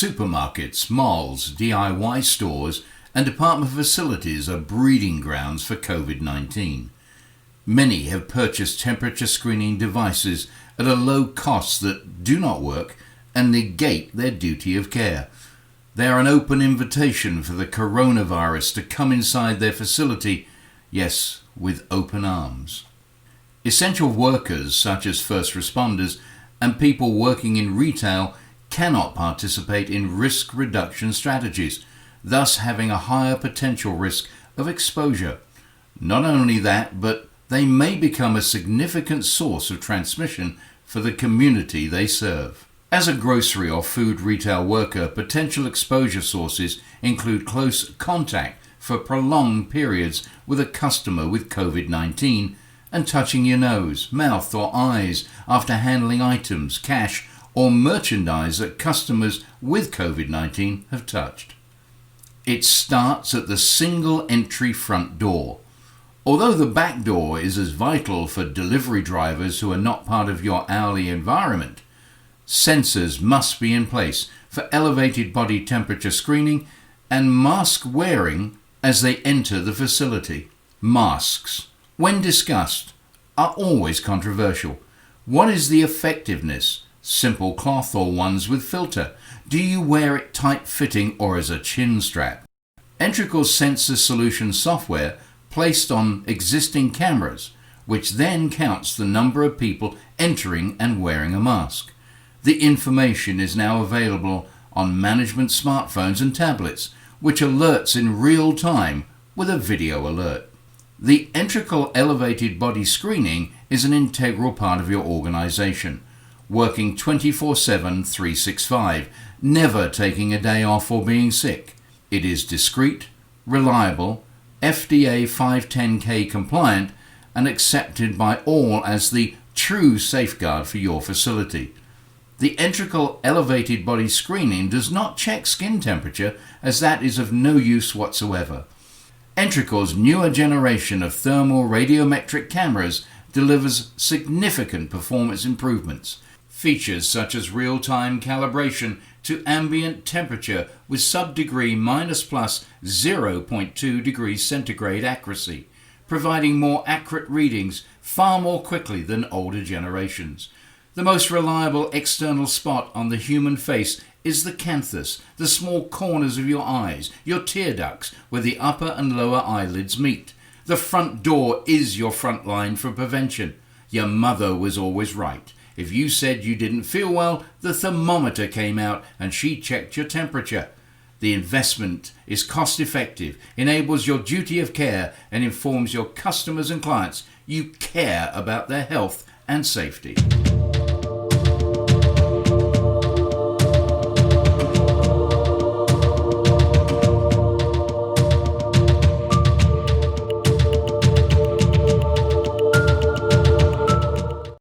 Supermarkets, malls, DIY stores and department facilities are breeding grounds for COVID-19. Many have purchased temperature screening devices at a low cost that do not work and negate their duty of care. They are an open invitation for the coronavirus to come inside their facility, yes, with open arms. Essential workers such as first responders and people working in retail cannot participate in risk reduction strategies, thus having a higher potential risk of exposure. Not only that, but they may become a significant source of transmission for the community they serve. As a grocery or food retail worker, potential exposure sources include close contact for prolonged periods with a customer with COVID-19 and touching your nose, mouth or eyes after handling items, cash or merchandise that customers with COVID-19 have touched. It starts at the single entry front door. Although the back door is as vital for delivery drivers who are not part of your hourly environment, sensors must be in place for elevated body temperature screening and mask wearing as they enter the facility. Masks, when discussed, are always controversial. What is the effectiveness? Simple cloth or ones with filter? Do you wear it tight-fitting or as a chin strap? ENTRICAL's sensor solution software placed on existing cameras, which then counts the number of people entering and wearing a mask. The information is now available on management smartphones and tablets, which alerts in real time with a video alert. The ENTRICAL elevated body screening is an integral part of your organization, working 24/7, 365, never taking a day off or being sick. It is discreet, reliable, FDA 510K compliant and accepted by all as the true safeguard for your facility. The ENTRICAL elevated body screening does not check skin temperature, as that is of no use whatsoever. ENTRICAL's newer generation of thermal radiometric cameras delivers significant performance improvements. Features such as real-time calibration to ambient temperature with sub-degree minus plus 0.2 degrees centigrade accuracy, providing more accurate readings far more quickly than older generations. The most reliable external spot on the human face is the canthus, the small corners of your eyes, your tear ducts, where the upper and lower eyelids meet. The front door is your front line for prevention. Your mother was always right. If you said you didn't feel well, the thermometer came out and she checked your temperature. The investment is cost-effective, enables your duty of care, and informs your customers and clients you care about their health and safety.